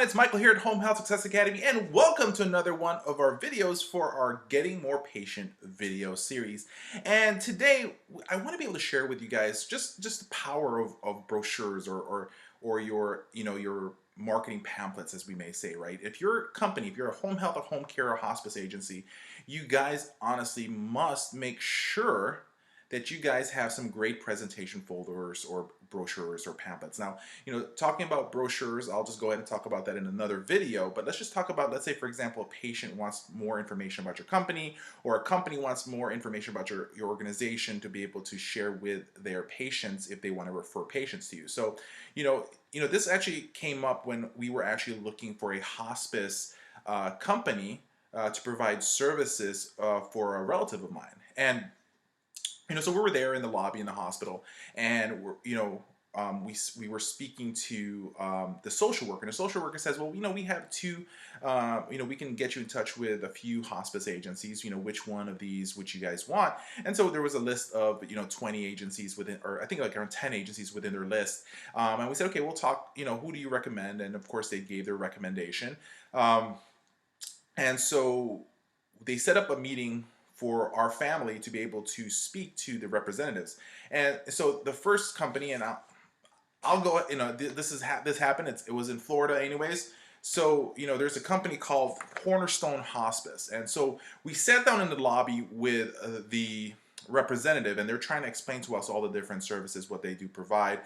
it's Michael here at Home Health Success Academy, and welcome to another one of our videos for our Getting More Patient video series. And today, I want to be able to share with you guys just the power of brochures or your your marketing pamphlets, as we may say, right? If you're a company, if you're a home health or home care or hospice agency, you guys honestly must make sure that you guys have some great presentation folders or brochures or pamphlets. Now, talking about brochures, I'll just go ahead and talk about that in another video, but let's just talk about, let's say, for example, a patient wants more information about your company, or a company wants more information about your organization to be able to share with their patients if they want to refer patients to you. So, this actually came up when we were actually looking for a hospice company to provide services for a relative of mine. And so we were there in the lobby in the hospital, and we were speaking to the social worker, and the social worker says, well, we have two, we can get you in touch with a few hospice agencies. Which one of these would you guys want? And so there was a list of 20 agencies within, or I think like around 10 agencies within their list. And we said, okay, we'll talk. Who do you recommend? And of course, they gave their recommendation. And so they set up a meeting for our family to be able to speak to the representatives. And so the first company, and I'll go, this happened. It was in Florida anyways. So, there's a company called Cornerstone Hospice. And so we sat down in the lobby with the representative, and they're trying to explain to us all the different services, what they do provide.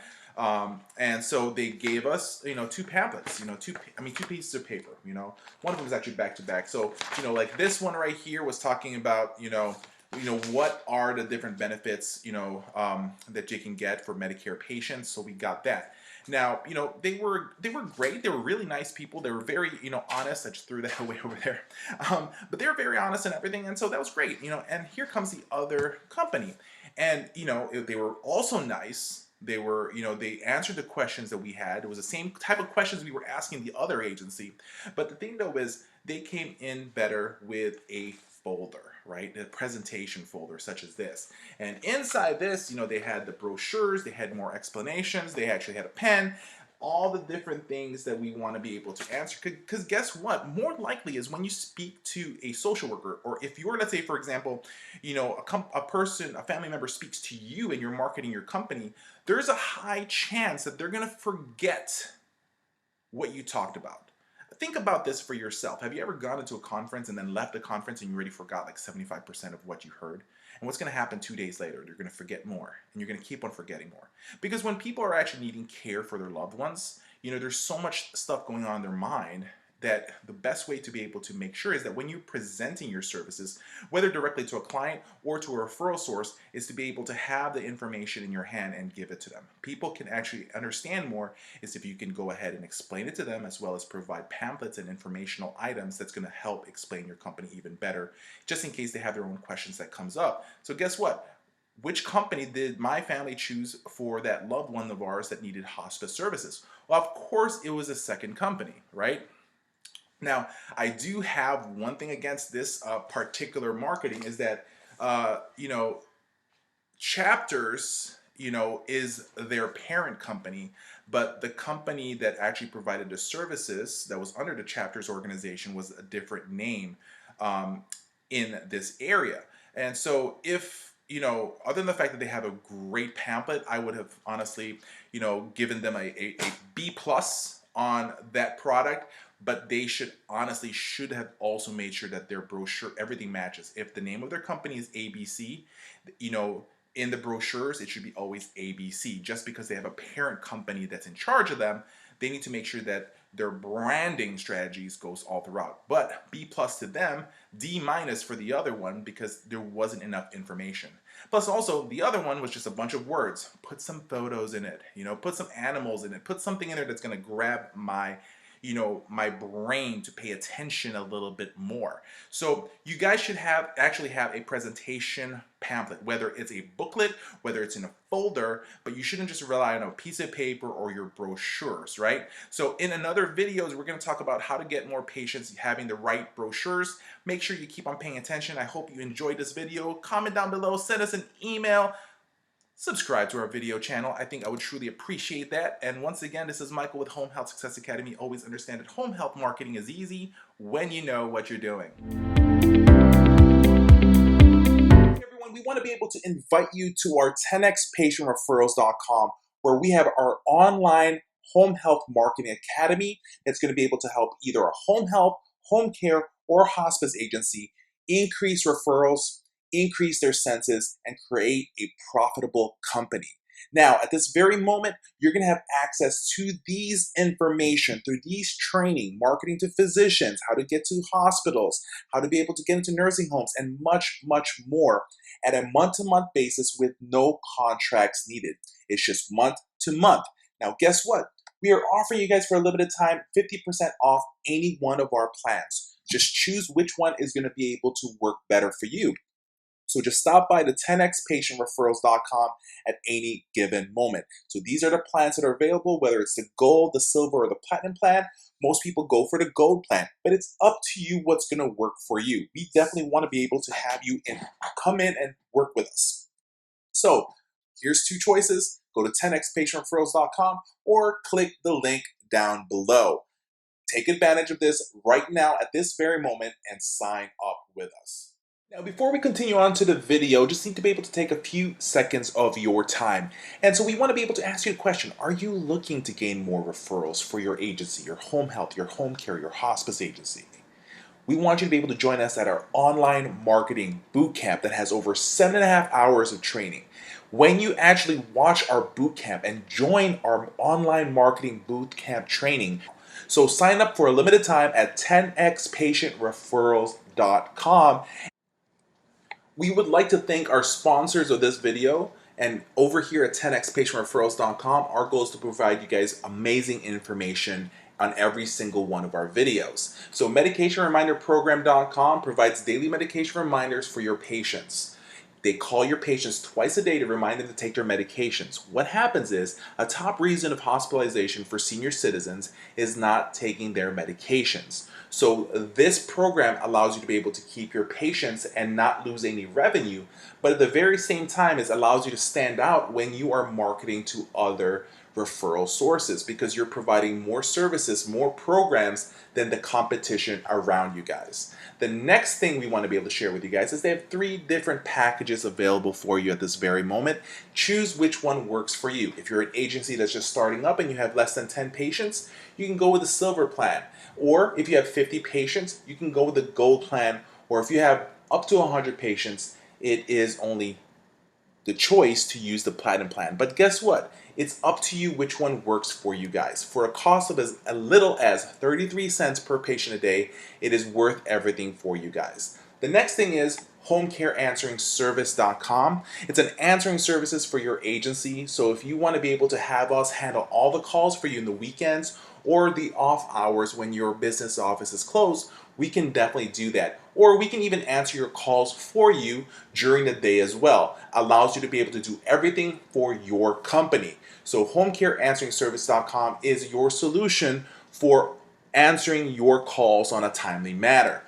And so they gave us, two pamphlets, two pieces of paper. One of them is actually back to back. So, like this one right here was talking about, what are the different benefits, that you can get for Medicare patients. So we got that. Now, they were great. They were really nice people. They were very, honest. I just threw that away over there. But they were very honest and everything. And so that was great, and here comes the other company. And, they were also nice. They were, they answered the questions that we had. It was the same type of questions we were asking the other agency. But the thing though is they came in better with a folder, right? A presentation folder such as this. And inside this, they had the brochures, they had more explanations, they actually had a pen, all the different things that we want to be able to answer. Because guess what? More likely is when you speak to a social worker, or if you're, let's say, for example, a family member speaks to you and you're marketing your company, there's a high chance that they're going to forget what you talked about. Think about this for yourself. Have you ever gone into a conference and then left the conference and you already forgot like 75% of what you heard? And what's going to happen 2 days later? You're going to forget more, and you're going to keep on forgetting more. Because when people are actually needing care for their loved ones, there's so much stuff going on in their mind that the best way to be able to make sure is that when you're presenting your services, whether directly to a client or to a referral source, is to be able to have the information in your hand and give it to them. People can actually understand more is if you can go ahead and explain it to them, as well as provide pamphlets and informational items that's going to help explain your company even better, just in case they have their own questions that comes up. So guess what? Which company did my family choose for that loved one of ours that needed hospice services? Well, of course, it was a second company, right? Now, I do have one thing against this particular marketing is that, Chapters, is their parent company, but the company that actually provided the services that was under the Chapters organization was a different name in this area. And so if, other than the fact that they have a great pamphlet, I would have honestly, given them a B plus on that product. But they should have also made sure that their brochure, everything matches. If the name of their company is ABC, in the brochures, it should be always ABC. Just because they have a parent company that's in charge of them, they need to make sure that their branding strategies goes all throughout. But B plus to them, D minus for the other one, because there wasn't enough information. Plus also, the other one was just a bunch of words. Put some photos in it, put some animals in it, put something in there that's gonna grab my brain to pay attention a little bit more. So you guys should actually have a presentation pamphlet, whether it's a booklet, whether it's in a folder, but you shouldn't just rely on a piece of paper or your brochures, right? So in another videos, we're going to talk about how to get more patients having the right brochures. Make sure you keep on paying attention. I hope you enjoyed this video. Comment down below, send us an email. subscribe to our video channel. I think I would truly appreciate that. And once again, this is Michael with Home Health Success Academy. Always understand that home health marketing is easy when you know what you're doing. Hey everyone, we want to be able to invite you to our 10xpatientreferrals.com, where we have our online home health marketing academy that's going to be able to help either a home health, home care, or hospice agency increase referrals, increase their census, and create a profitable company. Now, at this very moment, you're going to have access to these information through these training, marketing to physicians, how to get to hospitals, how to be able to get into nursing homes, and much, much more at a month-to-month basis with no contracts needed. It's just month to month. Now, guess what? We are offering you guys for a limited time 50% off any one of our plans. Just choose which one is going to be able to work better for you. So just stop by the 10xpatientreferrals.com at any given moment. So these are the plans that are available, whether it's the gold, the silver, or the platinum plan. Most people go for the gold plan, but it's up to you what's going to work for you. We definitely want to be able to have you come in and work with us. So here's two choices. Go to 10xpatientreferrals.com or click the link down below. Take advantage of this right now at this very moment and sign up with us. Now, before we continue on to the video, just need to be able to take a few seconds of your time. And so we want to be able to ask you a question. Are you looking to gain more referrals for your agency, your home health, your home care, your hospice agency? We want you to be able to join us at our online marketing bootcamp that has over 7.5 hours of training. When you actually watch our bootcamp and join our online marketing bootcamp training, so sign up for a limited time at 10xpatientreferrals.com. We would like to thank our sponsors of this video, and over here at 10xpatientreferrals.com, our goal is to provide you guys amazing information on every single one of our videos. So medicationreminderprogram.com provides daily medication reminders for your patients. They call your patients twice a day to remind them to take their medications. What happens is a top reason of hospitalization for senior citizens is not taking their medications. So this program allows you to be able to keep your patients and not lose any revenue, but at the very same time, it allows you to stand out when you are marketing to other referral sources because you're providing more services, more programs than the competition around you guys. The next thing we want to be able to share with you guys is they have 3 different packages available for you at this very moment. Choose which one works for you. If you're an agency that's just starting up and you have less than 10 patients, you can go with the silver plan. Or if you have 50 patients, you can go with the gold plan. Or if you have up to 100 patients, it is only the choice to use the platinum plan. But guess what? It's up to you which one works for you guys. For a cost of as little as 33 cents per patient a day, it is worth everything for you guys. The next thing is HomecareAnsweringService.com. It's an answering services for your agency. So if you want to be able to have us handle all the calls for you in the weekends or the off hours when your business office is closed, we can definitely do that. Or we can even answer your calls for you during the day as well. Allows you to be able to do everything for your company. So HomecareAnsweringService.com is your solution for answering your calls on a timely manner.